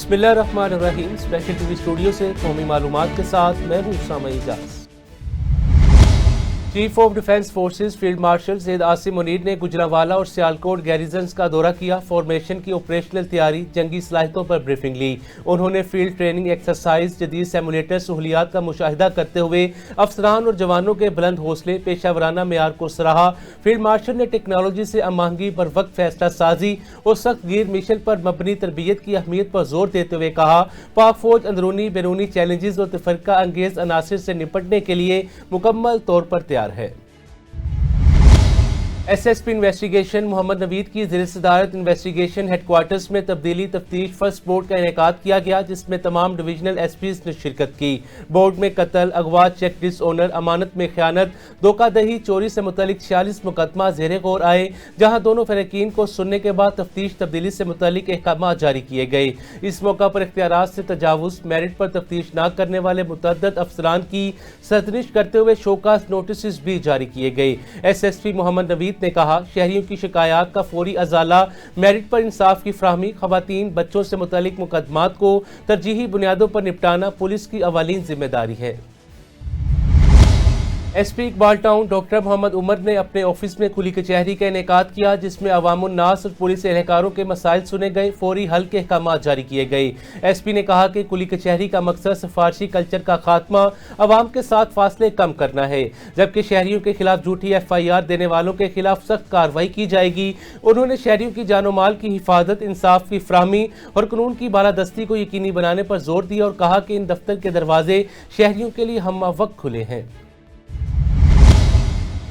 बिस्मिल्लाहिर्रहमानिर्रहीम। Special TV studio से कौमी मालूमात के साथ मैं हूं Usama Ijaz. Chief of defence forces field marshal Syed Asim Munir ने गुजरांवाला और सियालकोट गैरिजन्स का दौरा किया। फॉर्मेशन की ऑपरेशनल तैयारी, जंगी सलाहियतों पर ब्रीफिंग ली। उन्होंने फील्ड ट्रेनिंग एक्सरसाइज, जदीद सिमुलेटर सहूलियात का मुशाहिदा करते हुए अफसरान और जवानों के बुलंद हौसले, पेशावराना मेयार को सराहा। फील्ड मार्शल ने टेक्नोलॉजी से अमाहंगी, बर वक्त फैसला साजी और सख्त गिर मिशन पर मबनी तरबियत की अहमियत पर जोर देते हुए कहा, पाक फौज अंदरूनी बैरूनी चैलेंजेस और तफरका अंगेज अनासिर से निपटने के लिए मुकम्मल तौर पर तैयार है। SSP इन्वेस्टिगेशन मोहम्मद नवीद की ज़िले सदारत इन्वेस्टिगेशन हेडक्वार्टर्स में तब्दीली तफ्तीश फर्स्ट बोर्ड का इनेकाद किया गया, जिसमें तमाम डिविजनल SPs ने शिरकत की। बोर्ड में कत्ल, अगवा, चेक डिसऑनर, अमानत में खयानत, धोखाधही, चोरी से मुतल्लिक 46 मुकदमा ज़ेरे गौर आए, जहां दोनों फरीकीन को सुनने के बाद तफ्तीश तब्दीली से मुतल्लिक अहकाम जारी किए गए। इस मौका पर इख्तियारात से तजावुज़, मेरिट पर तफ्तीश न करने वाले मुतअद्दिद अफसरान की सरजनिश करते हुए शोकास नोटिस भी जारी किए गए। SSP मोहम्मद नवीद ने कहा, शहरियों की शिकायत का फौरी अजाला, मेरिट पर इंसाफ की फ्राहमी, खवातीन बच्चों से मुतालिक मुकदमात को तरजीही बुनियादों पर निपटाना पुलिस की अवालीन जिम्मेदारी है। SP Iqbal Town doctor Muhammad Umar ने अपने ऑफिस में खुली कचहरी का इनेकाद किया, जिसमें अवामुन्नास और पुलिस एहलकारों के मसाइल सुने गए, फौरी हल के अहकाम जारी किए गए। SP ने कहा कि खुली कचहरी का मकसद सिफारशी कल्चर का खात्मा, अवाम के साथ फासले कम करना है, जबकि शहरियों के खिलाफ झूठी FIR देने वालों के खिलाफ सख्त कार्रवाई की जाएगी। उन्होंने शहरियों की जानो माल की हिफाजत, इंसाफ की फ्राहमी और कानून की बालादस्ती को यकीनी बनाने पर जोर दिया और कहा कि इन दफ्तर के दरवाजे शहरियों के लिए हम वक्त खुले हैं।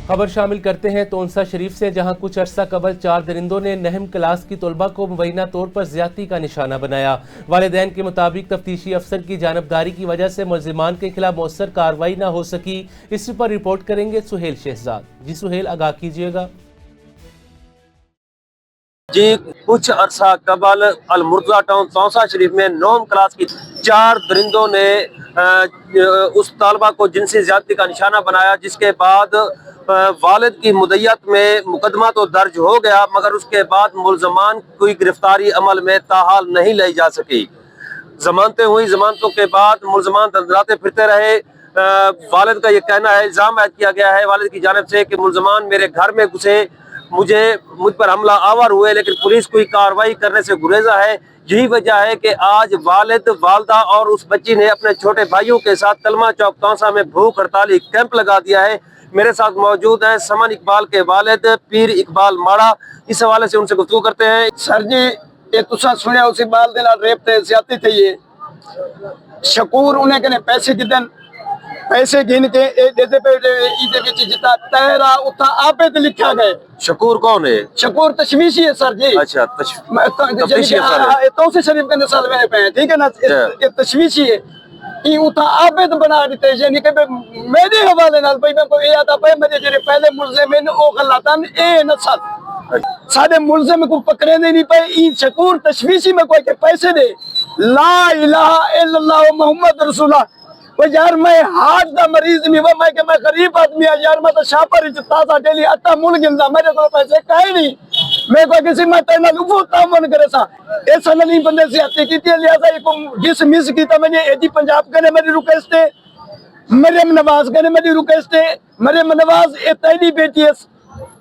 खबर शामिल करते हैं तोनसा शरीफ से, जहां कुछ अरसा कबल 4 दरिंदों ने नहम क्लास की तलबा को मुबैना तौर पर ज्यादती का निशाना बनाया। वालिदैन के मुताबिक तफ्तीशी अफसर की जानबदारी की वजह से मुलजिमान के खिलाफ मौसर कार्रवाई न हो सकी। इस पर रिपोर्ट करेंगे सुहेल शहजाद। जी सुहेल, आगाह कीजिएगा। जी, कुछ अरसा कबल अलमुर्तज़ा टाउन तोनसा शरीफ में 9वीं क्लास की 4 दरिंदों ने उस तालबा को जिनसी ज्यादती का निशाना बनाया, जिसके बाद वालिद की मुद्दत में मुकदमा तो दर्ज हो गया, मगर उसके बाद मुलजमान कोई गिरफ्तारी अमल में ताहाल नहीं लाई जा सकी। जमानतें हुई, जमानतों के बाद मुलजमान दंदराते फिरते रहे। वालिद का ये कहना है, इल्जाम ऐड किया गया है वालिद की जानिब से कि मुलजमान मेरे घर में घुसे, मुझ पर हमला आवर हुए, लेकिन पुलिस कोई कार्रवाई करने से गुरेजा है। यही वजह है कि आज वालिद, वालदा और उस बच्ची ने अपने छोटे भाइयों के साथ तलमा चौक तोनसा में भूख हड़ताली कैंप लगा दिया है। मेरे साथ मौजूद है समन इकबाल के वालिद पीर इकबाल माड़ा। इस हवाले से उनसे गुफ्तगू करते हैं। सर जी, ये तुसा सुनिया उसी बाल दे नाल रेप ते ज्यादती थी। ये शकूर उन्हें कने पैसे गिदन, पैसे गिन के देते पे इदे विच जिता तेरा उता आपे ते लिखा गए। शकूर कौन है? शकूर तशवीशी है सर जी। अच्छा, तशवीशी है। तो से शरीफ के नसल में पे, ठीक है ना, ये तशवीशी है। ई उता आपे तो बना देते, यानी कि मेरे हवाले नाल भाई मैं कोई याद पे मेरे जेरे पहले मुलजिम ने ओ गलतन ए नसल साडे मुलजिम को पकड़े नहीं पे। ई शकूर तशवीशी में कोई के पैसे दे, ला इलाहा इल्लल्लाह मुहम्मद रसूलुल्लाह। वो यार मैं हार्ट दा मरीज नहीं, वो मैं गरीब आदमी है यार, मैं तो शापर ताजा डेली आटा मुल गिनदा, मेरे को पैसे काहे नहीं। मैं कोई किसी मैं तेना लुफो तामन करे सा ऐसा नहीं बंदे से आते की लिहाजा को डिसमिस की तो मैंने एडी पंजाब करे मेरी रिक्वेस्ट है, मरियम नवाज करे मेरी रिक्वेस्ट है। मरियम नवाज ए तेरी बेटी है,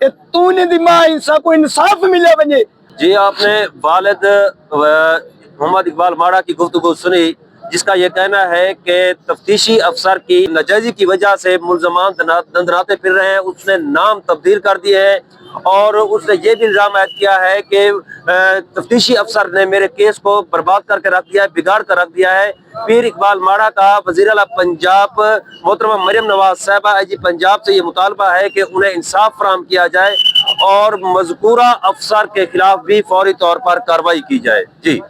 ए तूने दी मां इंसा को इंसाफ मिले बने। जी, आपने वालिद मोहम्मद इकबाल माड़ा की गुफ्तगू सुनी, जिसका ये कहना है कि तफ्तीशी अफसर की नाजायजी की वजह से मुलजमान दंदराते फिर रहे हैं। उसने नाम तब्दील कर दिए हैं और उसने ये भी इल्जाम ऐड किया है कि तफ्तीशी अफसर ने मेरे केस को बर्बाद करके रख दिया है, बिगाड़ कर रख दिया है। पीर इकबाल माड़ा का वज़ीर आला पंजाब मोहतरमा मरियम नवाज साहिबा IG पंजाब से ये मुतालबा है कि उन्हें इंसाफ फराहम किया जाए और मज़कूरा अफसर के खिलाफ भी फौरी तौर पर कार्रवाई की जाए। जी,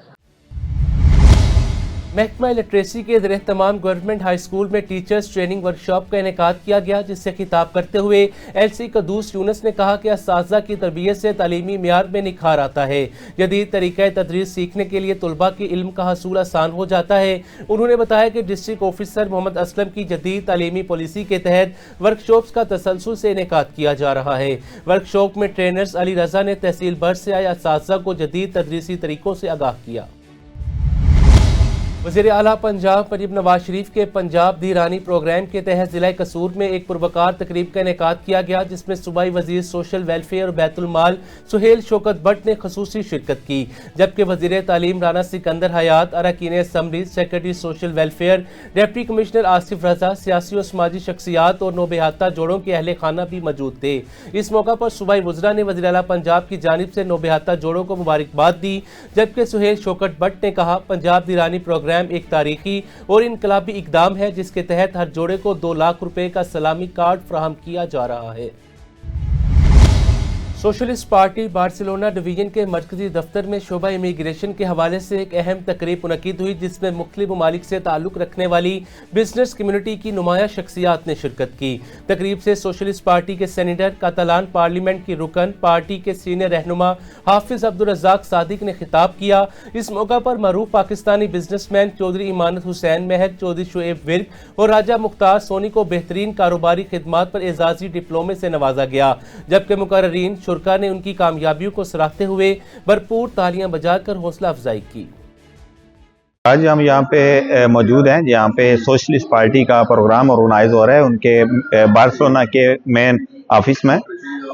महकमा लिटरेसी के ज़रिए तमाम गवर्नमेंट हाई स्कूल में टीचर्स ट्रेनिंग वर्कशॉप का इनेकाद किया गया, जिससे खिताब करते हुए LC कदूस यूनुस ने कहा कि असातिज़ा की तरबियत से तालीमी मियार में निखार आता है। जदीद तरीक़ा तदरीस सीखने के लिए तलबा के इल्म का हसूल आसान हो जाता है। उन्होंने बताया कि डिस्ट्रिक्ट ऑफिसर मोहम्मद असलम की जदीद तालीमी पॉलिसी के तहत वर्कशॉप्स का तसलसल से इनेकाद किया जा रहा है। वर्कशॉप में ट्रेनर्स अली रजा ने तहसील भर से आए असातिज़ा को जदीद तदरीसी तरीक़ों से आगाह किया। वज़ीर आला पंजाब मरीम नवाज शरीफ के पंजाब दी रानी प्रोग्राम के तहत ज़िला कसूर में एक पुरवकार तकरीब का इनेकाद किया गया, जिसमें सूबाई वज़ीर सोशल वेलफेयर और बैतुल माल सुहेल शौकत भट्ट ने खसूसी शिरकत की, जबकि वज़ीर तालीम राना सिकंदर हयात, अरकान assembly, secretary social welfare, deputy commissioner Asif Raza, सियासी और समाजी शख्सियात और नौबेहाता जोड़ों के अहले खाना भी मौजूद थे। इस मौका पर सूबाई वज़रा ने वज़ीर आला पंजाब की जानिब से नौबेहाता जोड़ों को मुबारकबाद दी, जबकि सुहेल शौकत भट्ट ने कहा, पंजाब दी रानी प्रोग्राम एक तारीखी और इनकलाबी इकदाम है, जिसके तहत हर जोड़े को 2 लाख रुपए का सलामी कार्ड फराहम किया जा रहा है। सोशलिस्ट पार्टी बार्सिलोना डिवीजन के मरकजी दफ्तर में शोबा इमिग्रेशन के हवाले से एक अहम तकरीब मुनक्किद हुई, जिसमें मुख्तलिफ ममालिक से ताल्लुक़ रखने वाली बिजनेस कम्युनिटी की नुमाया शख्सियात ने शिरकत की। तकरीब से सोशलिस्ट पार्टी के सेनेटर, कातालान पार्लियामेंट की रुकन, पार्टी के सीनियर रहनुमा हाफिज अब्दुल रज़ाक सादिक ने खिताब किया। इस मौका पर मरूफ पाकिस्तानी बिजनेसमैन चौधरी इमानत हुसैन महक, चौधरी शुएब विर्क और राजा मुख्तार सोनी को बेहतरीन कारोबारी खिदमात पर एजाजी डिप्लोमे से नवाजा गया, जबकि मुकर्ररीन शुरका ने उनकी कामयाबियों को सराहते हुए भरपूर तालियां बजाकर हौसला अफजाई की। आज हम यहाँ पे मौजूद हैं, यहाँ पे सोशलिस्ट पार्टी का प्रोग्राम ऑर्गेनाइज हो रहा है उनके बार्सिलोना के मेन ऑफिस में।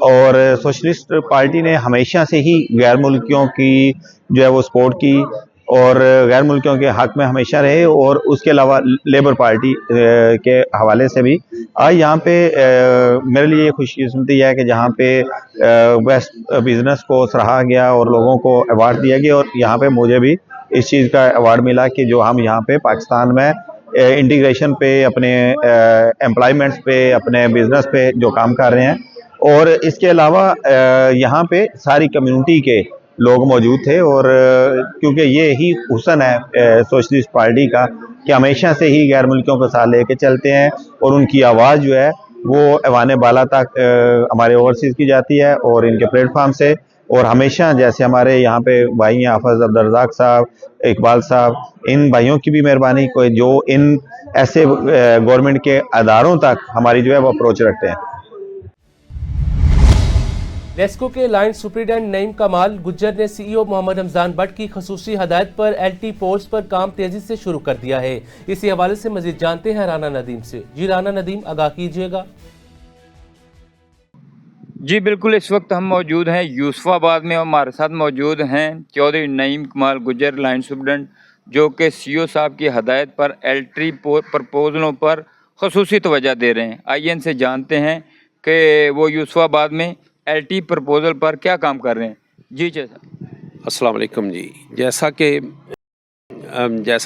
और सोशलिस्ट पार्टी ने हमेशा से ही गैर मुल्कियों की जो है वो सपोर्ट की और गैर मुल्कियों के हक में हमेशा रहे, और उसके अलावा लेबर पार्टी के हवाले से भी। आज यहाँ पे मेरे लिए खुशकिस्मती है कि जहाँ पे बेस्ट बिजनेस को सराहा गया और लोगों को अवार्ड दिया गया, और यहाँ पे मुझे भी इस चीज़ का अवार्ड मिला कि जो हम यहाँ पे पाकिस्तान में इंटीग्रेशन पे, अपने एम्प्लॉयमेंट्स पे, अपने बिजनेस पे जो काम कर रहे हैं। और इसके अलावा यहाँ पे सारी कम्युनिटी के लोग मौजूद थे, और क्योंकि ये ही हुस्न है सोशलिस्ट पार्टी का कि हमेशा से ही गैर मुल्कियों को साथ लेके चलते हैं, और उनकी आवाज़ जो है वो ऐवान बाला तक हमारे ओवरसीज़ की जाती है और इनके प्लेटफार्म से। और हमेशा जैसे हमारे यहाँ पे भाई हैं हाफिज अब्दुल रज़ाक साहब, इकबाल साहब, इन भाइयों की भी मेहरबानी को जो इन ऐसे गवर्नमेंट के अदारों तक हमारी जो है वो अप्रोच रखते हैं। नेस्को के लाइन सुपरिटेंडेंट नईम कमाल गुज्जर ने सीईओ मोहम्मद रमजान भट्ट की खसूसी हदायत पर एलटी पोस्ट पर काम तेजी से शुरू कर दिया है। इसी हवाले से मजीद जानते हैं राना नदीम से। जी राना नदीम, आगाह कीजिएगा। जी बिल्कुल, इस वक्त हम मौजूद हैं यूसुफाबाद में, हमारे साथ मौजूद हैं चौधरी नईम कमाल गुज्जर लाइन सुपरिटेंडेंट, जो कि सीईओ साहब की हदायत पर एलटी प्रपोजलों पर खसूसी तवज्जो दे रहे हैं। आइए इनसे जानते हैं कि वो यूसुफाबाद में एलटी प्रपोजल पर क्या काम कर रहे हैं। जी जैसा अस्सलाम वालेकुम जी, जैसा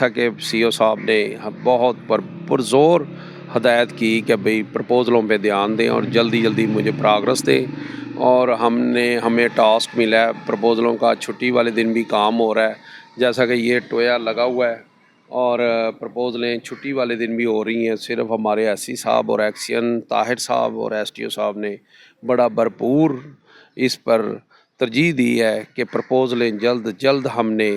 कि सीईओ साहब ने बहुत पुरज़ोर हदायत की कि भाई प्रपोजलों पे ध्यान दें और जल्दी जल्दी मुझे प्रोग्रेस दें। और हमें टास्क मिला है प्रपोजलों का, छुट्टी वाले दिन भी काम हो रहा है, जैसा कि ये टोया लगा हुआ है और प्रपोजलें छुट्टी वाले दिन भी हो रही हैं। सिर्फ हमारे एससी साहब और एक्सियन ताहिर साहब और एसटीओ साहब ने बड़ा भरपूर इस पर तरजीह दी है कि प्रपोजलें जल्द हमने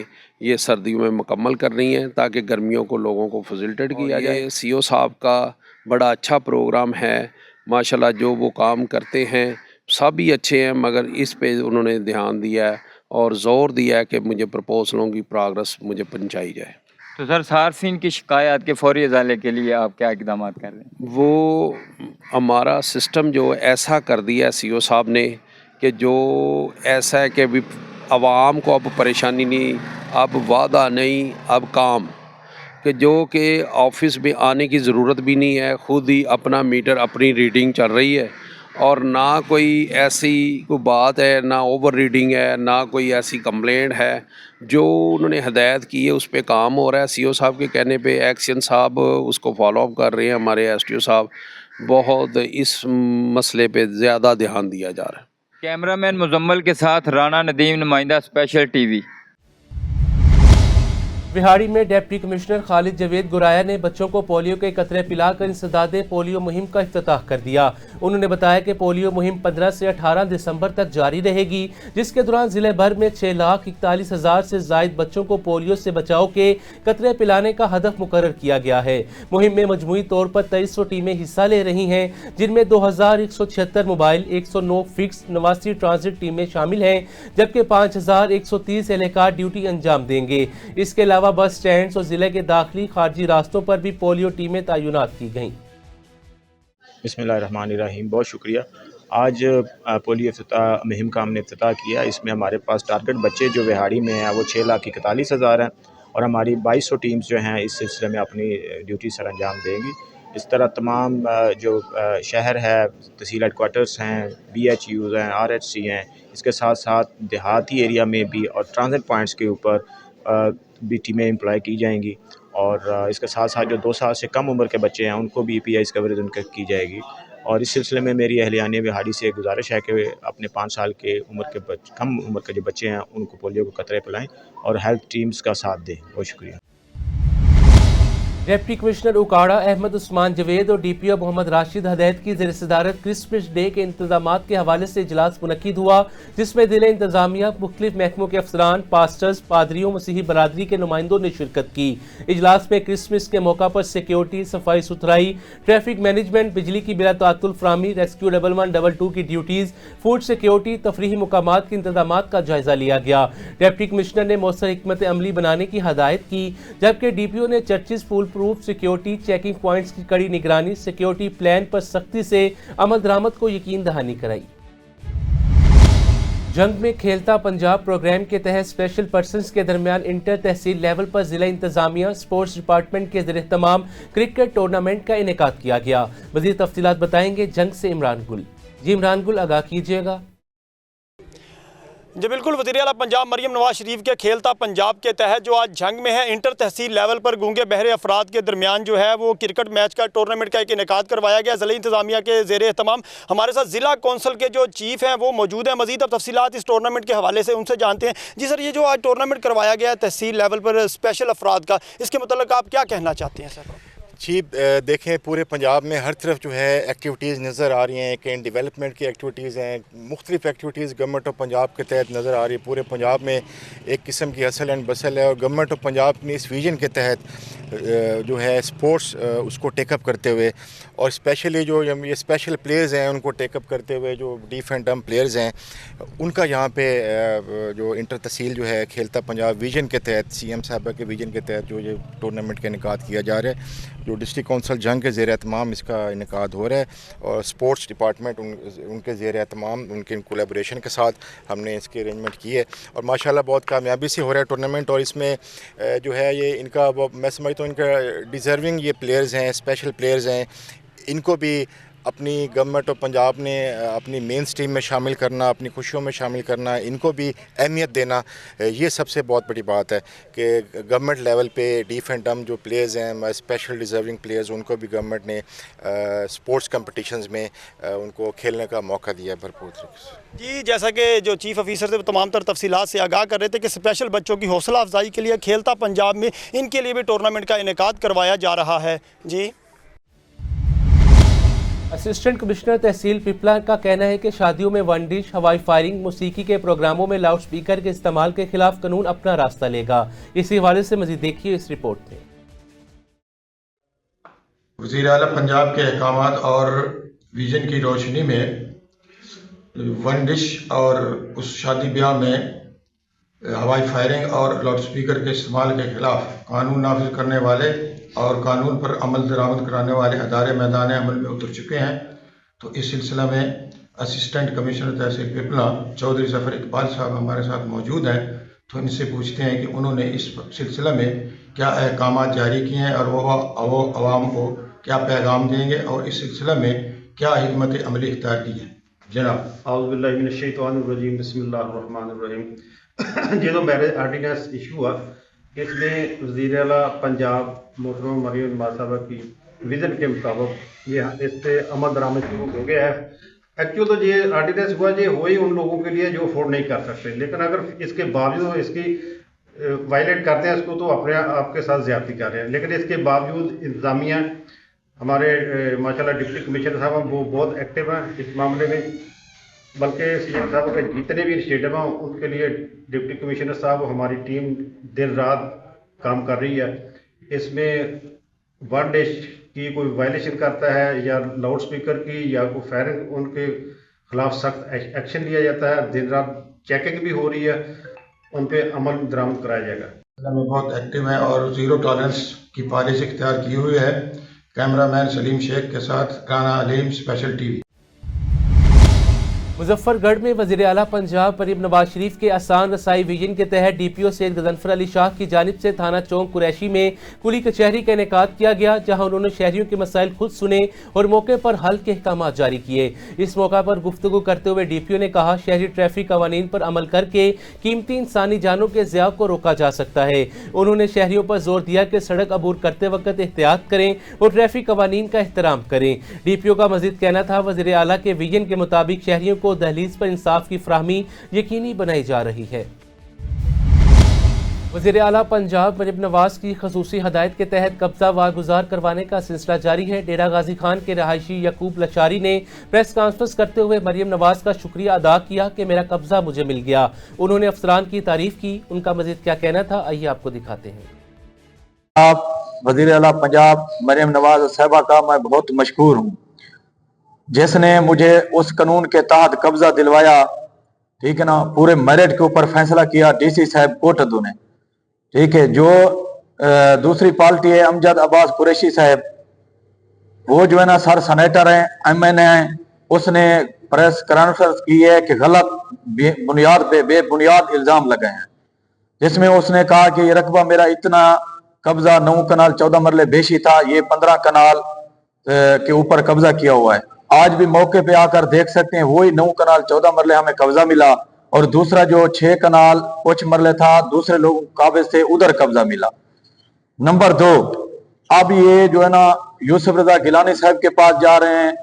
ये सर्दियों में मुकम्मल करनी है, ताकि गर्मियों को लोगों को फैसिलिटेट किया जाए। सीईओ साहब का बड़ा अच्छा प्रोग्राम है माशाल्लाह, जो वो काम करते हैं सब ही अच्छे हैं, मगर इस पे उन्होंने ध्यान दिया है और ज़ोर दिया है कि मुझे प्रपोजलों की प्रोग्रेस मुझे पहुँचाई जाए। तो सर, सार्फिन की शिकायत के फौरी इजाले के लिए आप क्या इक़दाम कर रहे हैं? वो हमारा सिस्टम जो ऐसा कर दिया है सीईओ साहब ने कि जो ऐसा है कि अभी आवाम को अब परेशानी नहीं, अब वादा नहीं, अब काम, कि जो कि ऑफिस में आने की ज़रूरत भी नहीं है, ख़ुद ही अपना मीटर अपनी रीडिंग चल रही है, और ना कोई ऐसी कोई बात है, ना ओवर रीडिंग है, ना कोई ऐसी कंप्लेंट है। जो उन्होंने हदायत की है उस पर काम हो रहा है। सीईओ साहब के कहने पे एक्शन साहब उसको फॉलो अप कर रहे हैं, हमारे एसटीओ साहब बहुत इस मसले पे ज़्यादा ध्यान दिया जा रहा है। कैमरामैन मुजम्मल के साथ राना नदीम, नुमाइंदा स्पेशल टीवी। बिहाड़ी में डिप्टी कमिश्नर खालिद जवेद गुराया ने बच्चों को पोलियो के कतरे पिलाकर इंसदादे पोलियो मुहिम का इफ्तिताह कर दिया। उन्होंने बताया कि पोलियो मुहिम 15 से 18 दिसंबर तक जारी रहेगी, जिसके दौरान जिले भर में 6,41,000 से जायद बच्चों को पोलियो से बचाव के कतरे पिलाने का हदफ मुकर्रर किया गया है। मुहिम में मजमूई तौर पर 2300 टीमें हिस्सा ले रही हैं, जिनमें 2176 मोबाइल, 109 फिक्स, 89 ट्रांजिट टीमें शामिल हैं, जबकि 5130 एहलकार ड्यूटी अंजाम देंगे। इसके अलावा अलावा बस स्टैंड्स और जिले के दाखिली खारजी रास्तों पर भी पोलियो टीमें तैनात की गईं। बिस्मिल्लाहिर्रहमानिर्रहीम। बहुत शुक्रिया। आज पोलियो मुहिम का हमने इफ्तिताह किया। इसमें हमारे पास टारगेट बच्चे जो विहाड़ी में हैं वो 6,41,000 हैं और हमारी 2200 टीम्स जो हैं इस सिलसिले में अपनी ड्यूटी सर अंजाम देंगी। इस तरह तमाम जो शहर है, तहसील हेडकोार्टर्स हैं, BHUs हैं, RHC हैं, इसके साथ साथ देहाती एरिया में भी और ट्रांजिट पॉइंट्स के ऊपर भी टीमें एम्प्लॉय की जाएंगी और इसके साथ साथ जो 2 साल से कम उम्र के बच्चे हैं उनको भी EPIs कवरेज उनके की जाएगी। और इस सिलसिले में मेरी अहलियाने बिहाड़ी से गुजारिश है कि अपने 5 साल के कम उम्र के जो बच्चे हैं उनको पोलियो को कतरे पिलाएं और हेल्थ टीम्स का साथ दें। बहुत शुक्रिया। डिप्टी कमिश्नर उकाड़ा अहमद उस्मान जवेद और DPO मोहम्मद राशिद हदैत की ज़ेर सदारत क्रिसमस डे के इंतजामात के हवाले से इजलास मुनक्किद हुआ, जिसमें ज़िले इंतजामिया, मुख्तलिफ महकमों के अफसरान, पास्टर्स, पादरियों, मसीही बरादरी के नुमाइंदों ने शिरकत की। इजलास में क्रिसमस के मौका पर सिक्योरिटी, सफाई सुथराई, ट्रैफिक मैनेजमेंट, बिजली की बिला तातुल फ्राहमी, रेस्क्यू 1112 की ड्यूटीज़, फूड सिक्योरिटी, तफरीही मुकामात के इंतजामात का जायजा लिया गया। डिप्टी कमिश्नर ने मौसर हिकमत अमली बनाने की हदायत की, जबकि DPO ने चर्चिज फूल प्रूफ सिक्योरिटी, चेकिंग पॉइंट्स की कड़ी निगरानी, सिक्योरिटी प्लान पर सख्ती से अमल दरामद को यकीन दहानी कराई। जंग में खेलता पंजाब प्रोग्राम के तहत स्पेशल पर्सन्स के दरमियान इंटर तहसील लेवल पर जिला इंतजामिया, स्पोर्ट्स डिपार्टमेंट के ज़रिए तमाम क्रिकेट टूर्नामेंट का इनेकाद किया गया। मज़ीद तफसीलात बताएंगे जंग से इमरान गुल। जी इमरान गुल, आगाह कीजिएगा। जी बिल्कुल, वज़ीर आला पंजाब मरियम नवाज शरीफ के खेलता पंजाब के तहत जो आज जंग में है इंटर तहसील लेवल पर गूंगे बहरे अफराद के दरमियान जो है वो क्रिकेट मैच का टूर्नामेंट का एक इनेकाद करवाया गया। ज़िला इंतजामिया के ज़ेर एहतमाम हमारे साथ ज़िला कौंसल के जो चीफ़ हैं वो मौजूद हैं। मज़ीद अब तफसीलात इस टूर्नामेंट के हवाले से उनसे जानते हैं। जी सर, ये जो आज टूर्नामेंट करवाया गया है तहसील लेवल पर स्पेशल अफराद का, इसके मतलब आप क्या कहना चाहते हैं सर? जी देखें, पूरे पंजाब में हर तरफ जो है एक्टिविटीज़ नज़र आ रही हैं। कहीं डेवलपमेंट की एक्टिविटीज़ हैं, मुख्तलिफ एक्टिविटीज़ गवर्नमेंट ऑफ पंजाब के तहत नज़र आ रही है। पूरे पंजाब में एक किस्म की हसल एंड बसल है और गवर्नमेंट ऑफ पंजाब ने इस विजन के तहत जो है स्पोर्ट्स उसको टेकअप करते हुए और स्पेशली जो ये स्पेशल प्लेयर्स हैं उनको टेकअप करते हुए जो डीफ एंड डम प्लेयर्स हैं उनका यहाँ पे जो इंटर तहसील जो है खेलता पंजाब विजन के तहत, CM साहबा के विजन के तहत जो ये टूर्नामेंट का इनेकाद किया जा रहा है। जो डिस्ट्रिक्ट कौंसल जंग के ज़ेर एहतमाम इसका इनेकाद हो रहा है और स्पोर्ट्स डिपार्टमेंट उनके ज़ेर एहतमाम उनके कोलैबोरेशन के साथ हमने इसकी अरेंजमेंट की है और माशाल्लाह बहुत कामयाबी से हो रहा है टूर्नामेंट। और इसमें जो है ये इनका मैं समझता हूँ इनका डिज़र्विंग ये प्लेयर्स हैं, स्पेशल प्लेयर्स हैं, इनको भी अपनी गवर्नमेंट ऑफ पंजाब ने अपनी मेन स्ट्रीम में शामिल करना, अपनी खुशियों में शामिल करना, इनको भी अहमियत देना, ये सबसे बहुत बड़ी बात है कि गवर्नमेंट लेवल पे डीफ एंड डम जो प्लेयर्स हैं, स्पेशल डिज़र्विंग प्लेयर्स, उनको भी गवर्नमेंट ने स्पोर्ट्स कम्पटिशन्स में उनको खेलने का मौका दिया भरपूर तरीके से। जी, जैसा कि जो चीफ़ ऑफिसर थे तमाम तर तफसीलात से आगाह कर रहे थे कि स्पेशल बच्चों की हौसला अफजाई के लिए खेलता पंजाब में इनके लिए भी टूर्नामेंट का इनेकाद करवाया जा रहा है। जी, असिस्टेंट कमिश्नर तहसील पिपला का कहना है कि शादियों में वन डिश, हवाई फायरिंग, मौसीकी के प्रोग्रामों में लाउड स्पीकर के इस्तेमाल के खिलाफ कानून अपना रास्ता लेगा। इसी हवाले से मजीद देखिए इस रिपोर्ट में। वज़ीर आला पंजाब के अहकामात और विजन की रोशनी में वन डिश और उस शादी ब्याह में हवाई फायरिंग और लाउड स्पीकर के इस्तेमाल के खिलाफ कानून नाफिज करने वाले और कानून पर अमल दरामद कराने वाले अदारे मैदान अमल में उतर चुके हैं। तो इस सिलसिला में असिस्टेंट कमिश्नर तहसील पिपला चौधरी ज़फ़र इकबाल साहब हमारे साथ मौजूद हैं। तो इनसे पूछते हैं कि उन्होंने इस सिलसिला में क्या अहकामात जारी किए हैं और वो अवाम को क्या पैगाम देंगे और इस सिलसिला में क्या हिकमत अमली इख्तियार की है। जनाब, औज़ु बिल्लाहि मिनश शैतानिर रजीम, बिस्मिल्लाहिर रहमानिर रहीम। जो मैरिज आर्डिनेंस इशू हुआ, इसमें वज़ीर आला पंजाब मोहतरमा मरियम नवाज साहबा की विज़न के मुताबिक ये इस पर अमल दरामद शुरू हो गया है। एक्चुअल तो ये आर्डिनेंस हुआ ये वही उन लोगों के लिए जो अफोर्ड नहीं कर सकते, लेकिन अगर इसके बावजूद इसकी वायलेट करते हैं इसको तो अपने आपके साथ ज़्यादती कर रहे हैं। लेकिन इसके बावजूद इंतज़ामिया हमारे माशाल्लाह डिप्टी कमिश्नर साहब वो बहुत एक्टिव हैं इस मामले में, बल्कि CM साहब के जितने भी इनिशिएटिव हैं उनके लिए डिप्टी कमिश्नर साहब हमारी टीम दिन रात काम कर रही है। इसमें वन डिश की कोई वायलेशन करता है या लाउड स्पीकर की या कोई फायरिंग, उनके खिलाफ सख्त एक्शन लिया जाता है। दिन रात चेकिंग भी हो रही है, उन पर अमल दरामद कराया जाएगा। में बहुत एक्टिव हैं और ज़ीरो टॉलरेंस की पॉलिसी इख्तियार की हुई है। कैमरामैन सलीम शेख के साथ राना अलीम, स्पेशल टीवी। मुजफ्फरगढ़ में वज़ीर आला पंजाब मरीम नवाज शरीफ के आसान रसाई विजन के तहत DPO सैयद गजनफर अली शाह की जानिब से थाना चौक कुरैशी में कुली कचहरी का इनेकाद किया गया, जहां उन्होंने शहरियों के मसाइल खुद सुने और मौके पर हल के अहकाम जारी किए। इस मौका पर गुफ्तगू करते हुए DPO ने कहा, शहरी ट्रैफिक कवानीन पर अमल करके कीमती इंसानी जानों के ज़िया को रोका जा सकता है। उन्होंने शहरियों पर जोर दिया कि सड़क अबूर करते वक्त एहतियात करें और ट्रैफिक कवानीन का एहतराम करें। DPO का मजीद कहना था, वज़ीर आला के विजन के मुताबिक शहरियों को दहलीज पर इंसाफ की फराहमी यकीनी बनाई जा रही है। वज़ीर आला पंजाब मरीम नवाज की खसूसी हदायत के तहत कब्जा वागुजार करवाने का सिलसिला जारी है। डेरा गाजी खान के रहायशी यकूब लचारी ने प्रेस कॉन्फ्रेंस करते हुए मरीम नवाज का शुक्रिया अदा किया कि मेरा कब्जा मुझे मिल गया। उन्होंने अफसरान की तारीफ की। उनका मजीद क्या कहना था, आइए आपको दिखाते हैं। आप वज़ीर आला पंजाब मरीम नवाज साहिबा का मैं बहुत मशकूर हूँ, जिसने मुझे उस कानून के तहत कब्जा दिलवाया, ठीक है ना। पूरे मेरिट के ऊपर फैसला किया DC साहब कोटदू ने, ठीक है। जो दूसरी पार्टी है अमजद अब्बास कुरैशी साहब, वो जो है ना सर सेनेटर हैं, MNA हैं, उसने प्रेस कॉन्फ्रेंस की है कि गलत बुनियाद पे बेबुनियाद इल्जाम लगाए हैं, जिसमें उसने कहा कि ये रकबा मेरा इतना कब्जा 9 कनाल 14 मरले बेशी था, ये 15 कनाल के ऊपर कब्जा किया हुआ है। आज भी मौके पे आकर देख सकते हैं, वही 9 कनाल 14 मरले हमें कब्जा मिला, और दूसरा जो 6 कनाल कुछ मरले था दूसरे लोग काबिज थे, उधर कब्जा मिला। नंबर 2, अब ये जो है ना यूसुफ रजा गिलानी साहब के पास जा रहे हैं,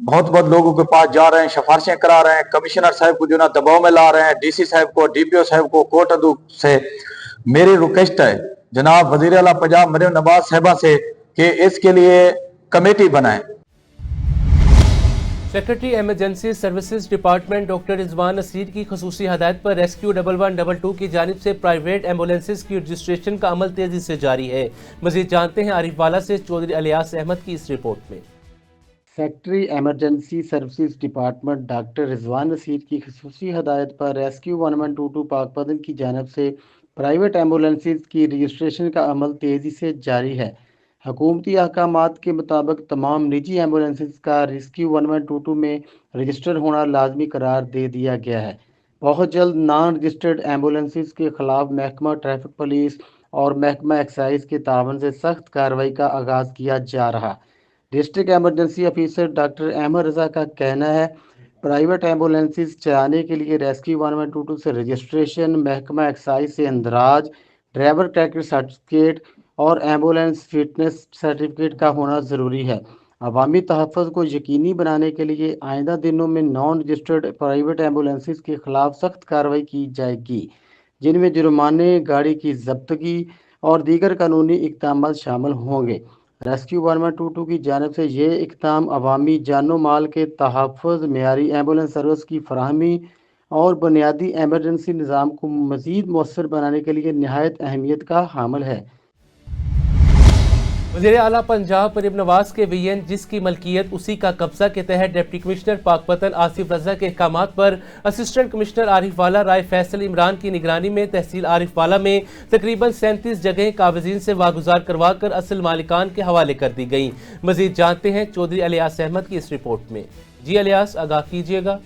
बहुत लोगों के पास जा रहे हैं, सिफारिशें करा रहे हैं, कमिश्नर साहब को जो ना दबाव में ला रहे हैं, DC साहब को, DPO साहब को, कोर्ट अदू से। मेरी रिक्वेस्ट है जनाब वज़ीर आला पंजाब मरीम नवाज साहिबा से कि इसके लिए कमेटी बनाएं। Secretary emergency services department doctor Rizwan Naseer की खसूसी हदायत पर रेस्क्यू 1112 की जानिब से प्राइवेट एम्बुलेंसेज की रजिस्ट्रेशन का अमल तेजी से जारी है। मजीद जानते हैं आरिफ वाला से चौधरी अलियास अहमद की इस रिपोर्ट में। Secretary emergency services department doctor Rizwan Naseer की खसूसी हदायत पर रेस्क्यू 1122 पाकपतन की जानिब से प्राइवेट एम्बुलेंसेज की रजिस्ट्रेशन का अमल तेज़ी से जारी है। हुकूमती अहकामात के मुताबिक तमाम निजी एम्बुलेंसेज का रेस्क्यू 1122 में रजिस्टर होना लाजमी करार दे दिया गया है। बहुत जल्द नॉन रजिस्टर्ड एम्बुलेंसेज के खिलाफ महकमा ट्रैफिक पुलिस और महकमा एक्साइज के तावन से सख्त कार्रवाई का आगाज़ किया जा रहा। District emergency officer doctor Ahmad Raza का कहना है, प्राइवेट एम्बुलेंसेज चलाने के लिए रेस्क्यू 1122 से रजिस्ट्रेशन, महकमा एक्साइज से इंदराज, ड्राइवर ट्रैकर सर्टिफिकेट और एम्बुलेंस फिटनेस सर्टिफिकेट का होना ज़रूरी है। अवामी तहफ़्फ़ुज़ को यकीनी बनाने के लिए आइंदा दिनों में नॉन रजिस्टर्ड प्राइवेट एम्बुलेंसेज के खिलाफ सख्त कार्रवाई की जाएगी, जिनमें जुर्माने, गाड़ी की जब्तगी और दीगर कानूनी इक़दाम शामिल होंगे। रेस्क्यू 1122 की जानिब से ये इक़दाम अवामी जानो माल के तहफ़्फ़ुज़, मेयारी एम्बुलेंस सर्विस की फराहमी और बुनियादी एमरजेंसी निज़ाम को मज़ीद मौसर बनाने के लिए नहायत अहमियत का हामिल है। वज़ीर आला पंजाब मरीम नवाज के विजन जिसकी मलकियत उसी का कब्जा के तहत डिप्टी कमिश्नर पाकपतन आसिफ रजा के अहकामात पर असिस्टेंट कमिश्नर आरिफ वाला राय फैसल इमरान की निगरानी में तहसील आरिफ वाला में तकरीबन 37 जगह काबिज़ीन से वागुजार करवा कर असल मालिकान के हवाले कर दी गई। मजीद जानते हैं चौधरी अलियास अहमद की इस रिपोर्ट में। जी अलियास, आगाह कीजिएगा।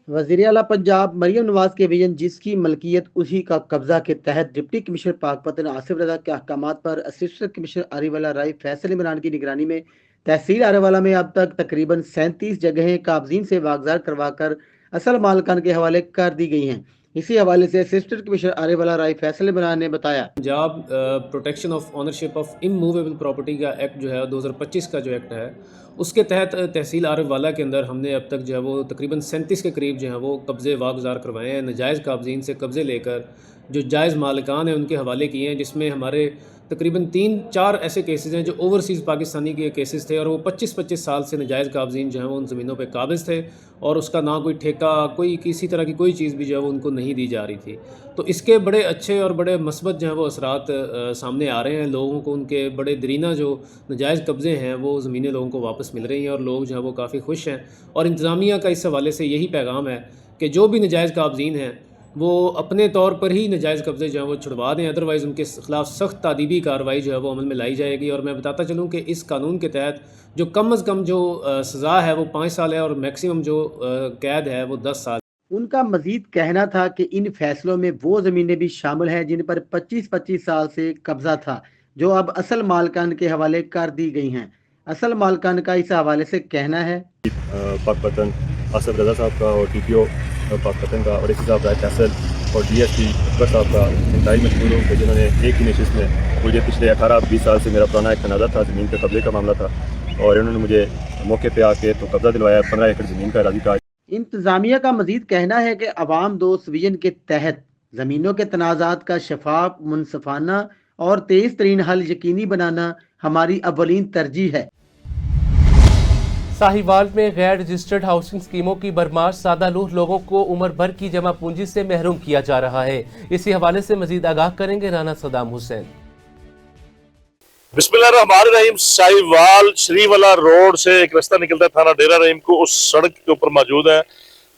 वज़ीर आला पंजाब मरीम नवाज के विजन जिसकी मलकियत उसी का कब्जा के तहत डिप्टी कमिश्नर पाकपतन आसिफ रजा के अहकामात पर असिस्टेंट कमिश्नर आरिफ वाला राय फैसल इमरान की निगरानी में तहसील आरिफ वाला में अब तक तकरीबन 37 जगहें काबिज़ीन से वागुजार करवाकर असल मालिकान के हवाले कर दी गई हैं। इसी हवाले से असिस्टेंट कमिश्नर आरिफ वाला राय फैसल इमरान ने बताया, Punjab protection of ownership of immovable property का एक्ट जो है 2025 का जो एक्ट है उसके तहत तहसील आरिफ वाला के अंदर हमने अब तक जो है वो तकरीबन 37 के करीब जो है वो कब्ज़े वागुजार करवाए हैं। नाजायज़ काबिज़ीन से कब्ज़े लेकर जो जायज़ मालिकान हैं उनके हवाले किए हैं, जिसमें हमारे तकरीबन 3-4 ऐसे केसेस हैं जो ओवरसीज़ पाकिस्तानी के केसेस थे और वो 25-25 साल से नाजायज़ काबिज़ीन जो है वो उन ज़मीनों पे काबिज़ थे और उसका ना कोई ठेका, कोई किसी तरह की कोई चीज़ भी जो है वो उनको नहीं दी जा रही थी। तो इसके बड़े अच्छे और बड़े मस्बत जो है वो असरात सामने आ रहे हैं। लोगों को उनके बड़े दरीना जो नाजायज़ कब्ज़े हैं वो ज़मीनें लोगों को वापस मिल रही हैं और लोग जो है वो काफ़ी खुश हैं। और इंतज़ामिया का इस हवाले से यही पैगाम है कि जो भी नाजायज़ काबिज़ीन हैं وہ اپنے طور پر ہی ناجائز قبضے جو ہیں وہ چھڑوا دیں، ادروائز ان کے خلاف سخت تعدیبی کارروائی جو ہے وہ عمل میں لائی جائے گی۔ اور میں بتاتا چلوں کہ اس قانون کے تحت جو کم از کم جو سزا ہے وہ 5 سال ہے اور میکسیمم جو قید ہے وہ 10 سال۔ ان کا مزید کہنا تھا کہ ان فیصلوں میں وہ زمینیں بھی شامل ہیں جن پر 25 سال سے قبضہ تھا، جو اب اصل مالکان کے حوالے کر دی گئی ہیں۔ اصل مالکان کا اس حوالے سے کہنا ہے پاک پتن آصف رضا صاحب کا اور ٹی پی او پاک پتن کا اور ایک صاحب رائے فیصل اور ڈی ایس پی اکبر صاحب کا انتہائی مشہور ہوں کہ جنہوں نے ایک ہی نشست میں مجھے پچھلے 18-20 سال سے میرا پرانا ایک تنازع تھا، زمین پہ قبضے کا معاملہ تھا، اور انہوں نے مجھے موقع پہ آ کے تو قبضہ دلوایا، 15 ایکڑ زمین کا اراضی کا۔ انتظامیہ کا مزید کہنا ہے کہ عوام دوست ویژن کے تحت زمینوں کے تنازعات کا شفاف، منصفانہ اور تیز ترین حل یقینی بنانا ہماری اولین ترجیح ہے۔ ساہیوال میں غیر رجسٹرڈ ہاؤسنگ اسکیموں کی بھرمار، سادہ لوہ لوگوں کو عمر بھر کی جمع پونجی سے محروم کیا جا رہا ہے۔ اسی حوالے سے مزید آگاہ کریں گے رانا صدام حسین۔ بسم اللہ الرحمن الرحیم۔ ساہیوال شری والا روڈ سے ایک رستہ نکلتا ہے تھانہ ڈیرہ رحیم کو، اس سڑک کے اوپر موجود ہے،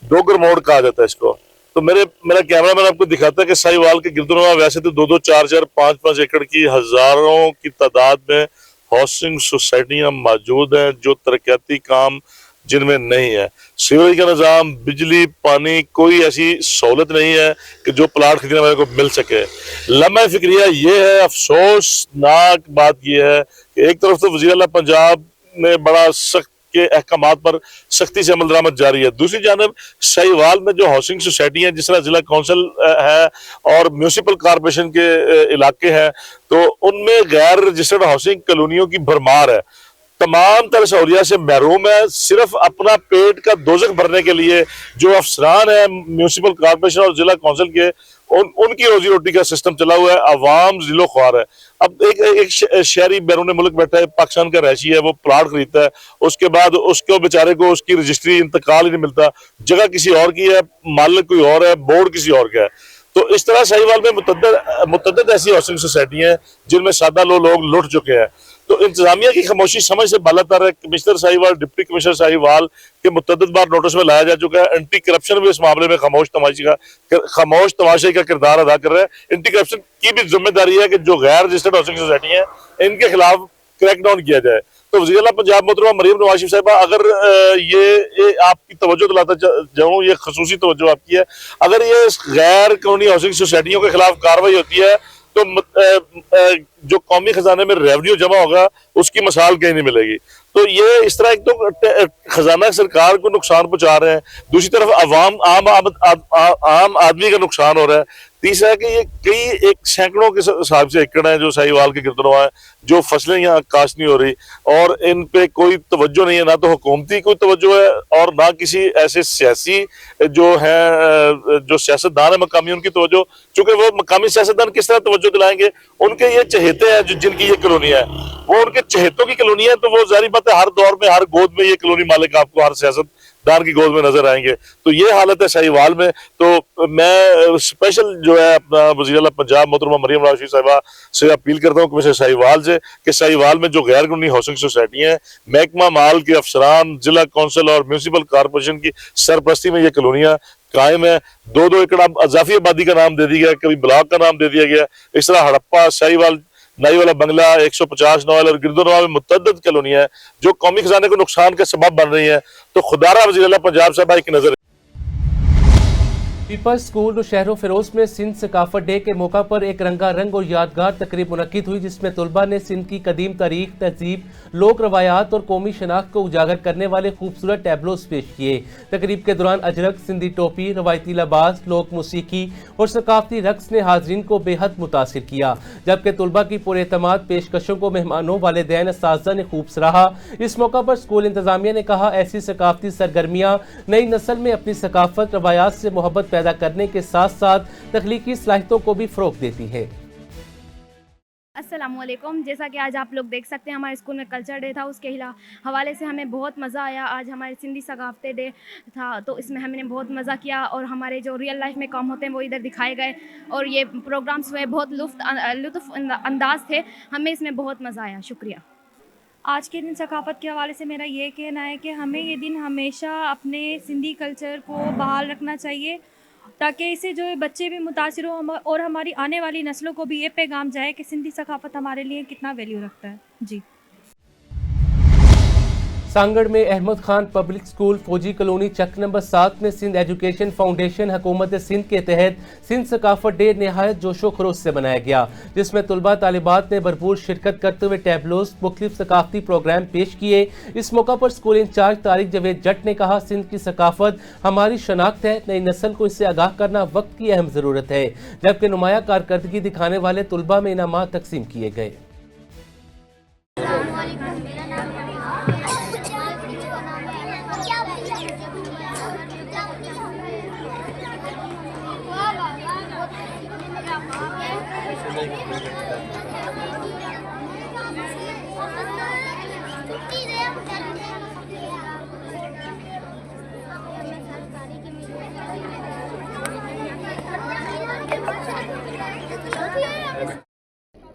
ڈوگر موڑ کہا جاتا ہے اس کو۔ تو میرا کیمرہ مین آپ کو دکھاتا ہے کہ ساہیوال کے گردنواں ویسے تو 2-2, 4-4, 5-5 ایکڑ کی ہزاروں کی تعداد میں ہاؤسنگ سوسائٹیاں موجود ہیں جو ترقیاتی کام جن میں نہیں ہے، سیوریج کا نظام، بجلی، پانی، کوئی ایسی سہولت نہیں ہے کہ جو پلاٹ خریدنے والے کو مل سکے۔ لمحہ فکریہ یہ ہے، افسوسناک بات یہ ہے کہ ایک طرف تو وزیر اعلیٰ پنجاب نے بڑا سخت کے احکامات پر سختی سے عمل درآمد جاری ہے، دوسری جانب ساہیوال میں جو ہاؤسنگ سوسائٹی ہیں، جس طرح ضلع کونسل ہے اور میونسپل کارپوریشن کے علاقے ہیں، تو ان میں غیر رجسٹرڈ ہاؤسنگ کالونیوں کی بھرمار ہے، تمام تر سہولیات سے محروم ہے۔ صرف اپنا پیٹ کا دوزخ بھرنے کے لیے جو افسران ہیں میونسپل کارپوریشن اور ضلع کونسل کے، ان کی روزی روٹی کا سسٹم چلا ہوا ہے، عوام ذل و خوار ہے۔ اب ایک شہری بیرون ملک بیٹھا ہے، پاکستان کا رہائشی ہے، وہ پلاٹ خریدتا ہے، اس کے بعد اس کو بیچارے کو اس کی رجسٹری انتقال ہی نہیں ملتا، جگہ کسی اور کی ہے، مالک کوئی اور ہے، بورڈ کسی اور کا ہے۔ تو اس طرح ساہیوال میں متعدد ایسی ہاؤسنگ سوسائٹی ہیں جن میں سادہ لوگ لٹ چکے ہیں۔ تو انتظامیہ کی خاموشی سمجھ سے بالاتر ہے۔ Commissioner Sahiwal, deputy commissioner Sahiwal کے متعدد بار نوٹس میں لایا جا چکا ہے، اینٹی کرپشن بھی اس معاملے میں خاموش تماشے کا کردار ادا کر رہا ہے۔ اینٹی کرپشن کی بھی ذمہ داری ہے کہ جو غیر رجسٹرڈ ہاؤسنگ سوسائٹی ہیں ان کے خلاف کریک ڈاؤن کیا جائے۔ تو وزیر اعلیٰ پنجاب محترمہ مریم نواز شریف صاحبہ، اگر یہ آپ کی توجہ دلاتا جاؤں، یہ خصوصی توجہ آپ کی ہے، اگر یہ غیر قانونی ہاؤسنگ سوسائٹیوں کے خلاف کارروائی ہوتی ہے تو جو قومی خزانے میں ریونیو جمع ہوگا اس کی مثال کہیں نہیں ملے گی۔ تو یہ اس طرح ایک تو خزانہ سرکار کو نقصان پہنچا رہے ہیں، دوسری طرف عام آدمی کا نقصان ہو رہا ہے، تیسرا ہے کہ یہ کئی سینکڑوں کے حساب سے ایکڑ ہیں جو ساہیوال کے گردنواں ہیں، جو فصلیں یہاں کاشت نہیں ہو رہی، اور ان پہ کوئی توجہ نہیں ہے، نہ تو حکومتی کوئی توجہ ہے اور نہ کسی ایسے سیاسی جو ہیں جو سیاستدان ہیں مقامی ان کی توجہ، چونکہ وہ مقامی سیاستدان کس طرح توجہ دلائیں گے؟ ان کے یہ چہیتے ہیں جن کی یہ کالونی ہے، وہ ان کے چہیتوں کی کالونی ہے، تو وہ ظاہری بات ہے ہر دور میں ہر گود میں یہ کالونی مالک آپ کو ہر سیاست دان کی گود میں نظر آئیں گے۔ تو یہ حالت ہے ساہیوال میں۔ تو میں اسپیشل جو ہے اپنا وزیر اعلیٰ پنجاب محترمہ مریم نواز شریف صاحبہ سے اپیل کرتا ہوں کہ ساہیوال سے کہ ساہیوال میں جو غیر قانونی ہاؤسنگ سوسائٹی ہیں، محکمہ مال کے افسران، ضلع کونسل اور میونسپل کارپوریشن کی سرپرستی میں یہ کالونیاں قائم ہے، 2-2 ایکڑ اضافی آبادی کا نام دے دیا گیا، کبھی بلاک کا نام دے دیا گیا، اس طرح ہڑپا، ساہیوال، نائی والا بنگلہ، 150 نوائل اور گردنواں میں متعدد کالونیاں ہیں جو قومی خزانے کو نقصان کا سبب بن رہی ہیں۔ تو خدارہ وزیر اعلیٰ پنجاب صاحبہ کی نظر۔ پیپلز اسکول شہر و فیروز میں سندھ ثقافت ڈے کے موقع پر ایک رنگا رنگ اور یادگار تقریب منعقد ہوئی، جس میں طلباء نے سندھ کی قدیم تاریخ، تہذیب، لوک روایات اور قومی شناخت کو اجاگر کرنے والے خوبصورت ٹیبلوز پیش کیے۔ تقریب کے دوران اجرک، سندھی ٹوپی، روایتی لباس، لوک موسیقی اور ثقافتی رقص نے حاضرین کو بے حد متاثر کیا، جبکہ طلباء کی پر اعتماد پیشکشوں کو مہمانوں، والدین، اساتذہ نے خوب سراہا۔ اس موقع پر اسکول انتظامیہ نے کہا، ایسی ثقافتی سرگرمیاں نئی نسل میں اپنی ثقافت، روایات سے محبت پیدا کرنے کے ساتھ ساتھ تخلیقی صلاحیتوں کو بھی فروغ دیتی ہے۔ السلام علیکم۔ جیسا کہ آج آپ لوگ دیکھ سکتے ہیں ہمارے اسکول میں کلچر ڈے تھا، اس کے حوالے سے ہمیں بہت مزہ آیا۔ آج ہمارے سندھی ثقافتی ڈے تھا تو اس میں ہم نے بہت مزہ کیا اور ہمارے جو ریئل لائف میں کام ہوتے ہیں وہ ادھر دکھائے گئے اور یہ پروگرامس ہوئے، بہت لطف انداز تھے، ہمیں اس میں بہت مزہ آیا۔ شکریہ۔ آج کے دن ثقافت کے حوالے سے میرا یہ کہنا ہے کہ ہمیں یہ دن ہمیشہ اپنے سندھی کلچر کو بحال رکھنا چاہیے ताकि इससे जो है बच्चे भी मुतासिर हों और हमारी आने वाली नस्लों को भी ये पैगाम जाए कि सिंधी सकाफ़त हमारे लिए कितना वैल्यू रखता है। जी। सांगड़ में अहमद खान पब्लिक स्कूल फौजी कॉलोनी चक नंबर 7 में सिंध एजुकेशन फाउंडेशन हुकूमत सिंध के तहत सिंध सकाफत डे नहायत जोशो खरोश से मनाया गया, जिसमें तलबा तालिबात ने भरपूर शिरकत करते हुए टैबलोस मुख्तलिफ सकाफती प्रोग्राम पेश किए। इस मौका पर स्कूल इंचार्ज तारिक जवेद जट ने कहा, सिंध की सकाफत हमारी शनाख्त है, नई नस्ल को इससे आगाह करना वक्त की अहम ज़रूरत है। जबकि नुमाया कारकर्दगी दिखाने वाले तलबा में इनामात तकसीम किए गए।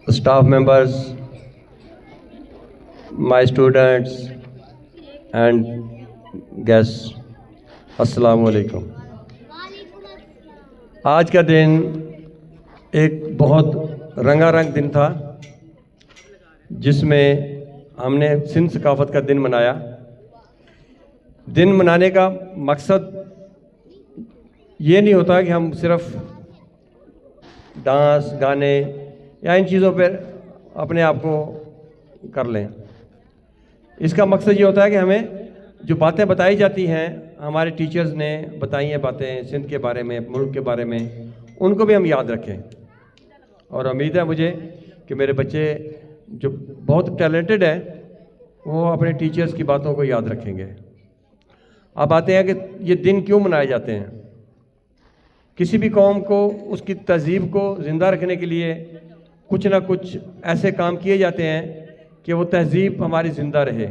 Staff members, my students and guests, अस्सलाम वालेकुम। आज का दिन एक बहुत रंगारंग दिन था, जिसमें हमने सिंध सकाफत का दिन मनाया। दिन मनाने का मकसद ये नहीं होता कि हम सिर्फ डांस, गाने या इन चीज़ों पर अपने आप को कर लें। इसका मकसद ये होता है कि हमें जो बातें बताई जाती हैं, हमारे टीचर्स ने बताई हैं बातें सिंध के बारे में, मुल्क के बारे में, उनको भी हम याद रखें। और उम्मीद है मुझे कि मेरे बच्चे जो बहुत टैलेंटेड हैं, वो अपने टीचर्स की बातों को याद रखेंगे। अब आते हैं कि ये दिन क्यों मनाए जाते हैं। किसी भी कौम को उसकी तहज़ीब को ज़िंदा रखने के लिए कुछ ना कुछ ऐसे काम किए जाते हैं कि वो तहज़ीब हमारी ज़िंदा रहे।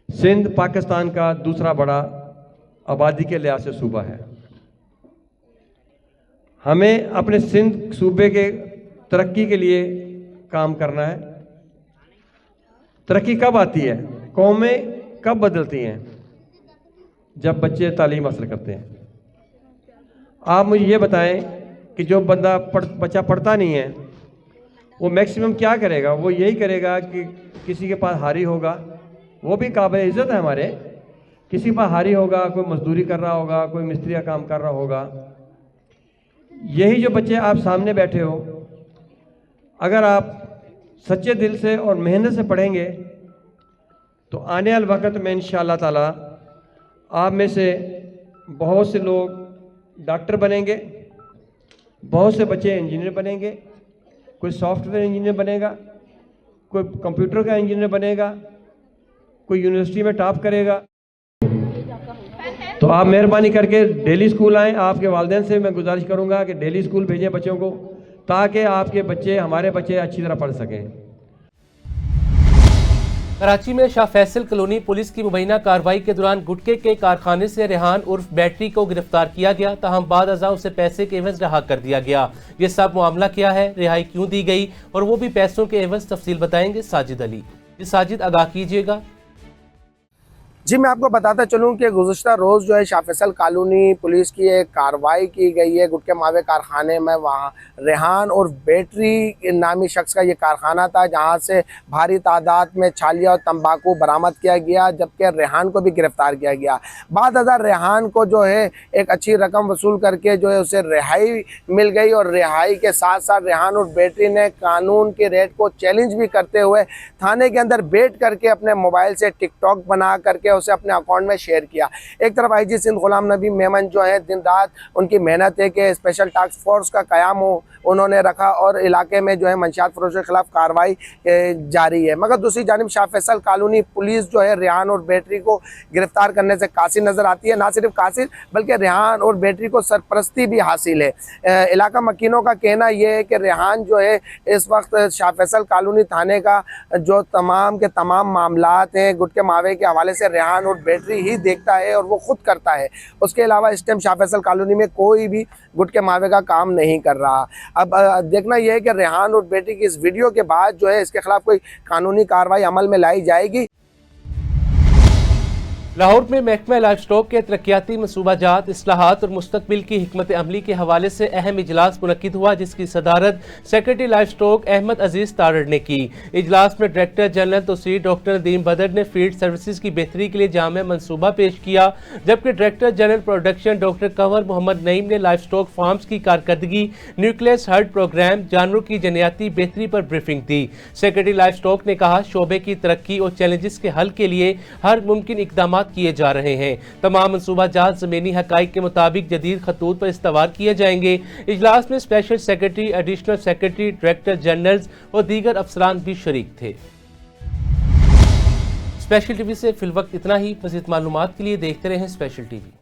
सिंध पाकिस्तान का दूसरा बड़ा आबादी के लिहाज से सूबा है। हमें अपने सिंध सूबे के तरक्की के लिए काम करना है। तरक्की कब आती है, कौमें कब बदलती हैं? जब बच्चे तालीम हासिल करते हैं। आप मुझे ये बताएं कि जो बच्चा पढ़ता नहीं है, वो मैक्सिमम क्या करेगा? वो यही करेगा कि किसी के पास हारी होगा, वो भी काबिल इज़्ज़त है हमारे, किसी के पास हारी होगा, कोई मजदूरी कर रहा होगा, कोई मिस्त्री का काम कर रहा होगा। यही जो बच्चे आप सामने बैठे हो, अगर आप सच्चे दिल से और मेहनत से पढ़ेंगे तो आने वाले वक्त में इंशाअल्लाह ताला आप में से बहुत से लोग डॉक्टर बनेंगे, बहुत से बच्चे इंजीनियर बनेंगे, कोई सॉफ्टवेयर इंजीनियर बनेगा, कोई कंप्यूटर का इंजीनियर बनेगा, कोई यूनिवर्सिटी में टॉप करेगा। तो आप मेहरबानी करके डेली स्कूल आएँ। आपके वालिदैन से मैं गुजारिश करूंगा कि डेली स्कूल भेजें बच्चों को, ताकि आपके बच्चे, हमारे बच्चे अच्छी तरह पढ़ सकें। कराची में शाह फैसल कॉलोनी पुलिस की मुबैना कार्रवाई के दौरान गुटके के कारखाने से रेहान उर्फ बैटरी को गिरफ्तार किया गया, ताहम बाद अज़ा उसे पैसे के एवज रहा कर दिया गया। ये सब मामला क्या है, रिहाई क्यों दी गई, और वो भी पैसों के एवज, तफसील बताएंगे साजिद अली। जी साजिद, आगाह कीजिएगा। जी, मैं आपको बताता चलूं कि गुज़श्ता रोज़ जो है शाह फैसल कॉलोनी पुलिस की एक कार्रवाई की गई है गुटके मावे कारखाने में। वहाँ रेहान और बैटरी नामी शख्स का ये कारखाना था, जहाँ से भारी तादाद में छालिया और तंबाकू बरामद किया गया, जबकि रेहान को भी गिरफ्तार किया गया। बाद अज़र रेहान को जो है एक अच्छी रकम वसूल करके जो है उसे रिहाई मिल गई, और रिहाई के साथ साथ रेहान और बैटरी ने कानून के रेट को चैलेंज भी करते हुए थाने के अंदर बैठ करके अपने मोबाइल से टिकटॉक बना करके उसे अपने अकाउंट में शेयर किया। एक तरफ आईजी सिंध गुलाम नबी मेमन जो है दिन रात उनकी मेहनत है कि स्पेशल टास्क फोर्स का क़याम हो, उन्होंने रखा और इलाके में जो है मंशियात फरोशों के खिलाफ कार्रवाई जारी है। मगर दूसरी जानिब शाह फैसल कॉलोनी पुलिस जो है रेहान और बैटरी को गिरफ्तार करने से कासिर नज़र आती है। ना सिर्फ कासिर बल्कि रेहान और बैटरी को सरपरस्ती भी हासिल है। इलाका मकीनों का कहना यह है कि रेहान जो है इस वक्त शाह फैसल कॉलोनी थाने का जो तमाम के तमाम मामलात हैं गुटके मावे के हवाले से रेहान और बैटरी ही देखता है और वो खुद करता है। उसके अलावा इस टाइम शाह फैसल कॉलोनी में कोई भी गुटके मावे का काम नहीं कर रहा। अब देखना यह है कि रेहान और बैटरी की इस वीडियो के बाद जो है इसके खिलाफ कोई कानूनी कार्रवाई अमल में लाई जाएगी। लाहौर में महकमा लाइफ स्टॉक के तरक्याती मनसूबाजात, इस्लाहात और मुस्तकबिल की हिकमत अमली के हवाले से अहम इजलास मुनक्किद हुआ, जिसकी सदारत सेक्रेटरी लाइफ स्टॉक अहमद अजीज तारड़ ने की। इजलास में डायरेक्टर जनरल तोसीर डॉक्टर नदीम बदर ने फील्ड सर्विसेज की बेहतरी के लिए जामे मनसूबा पेश किया, जबकि director general production doctor Kanwar Muhammad Naeem ने लाइफ स्टॉक फार्म्स की कारकर्दगी, न्यूक्लियस हर्ड प्रोग्राम, जानवरों की जनियाती बेहतरी पर ब्रीफिंग दी। सेक्रेटरी लाइफ स्टॉक ने कहा, शोबे की तरक्की और चैलेंजेस के हल के लिए हर मुमकिन इकदाम किए जा रहे हैं। तमाम मनसूबाजात ज़मीनी हकाइक के मुताबिक जदीद खतूत पर इस्तवार किए जाएंगे। इजलास में special secretary, additional secretary, director generals और दीगर अफसरान भी शरीक थे। स्पेशल टीवी से फिल वक्त इतना ही। मज़ीद मालूमात के लिए देखते रहें स्पेशल टीवी।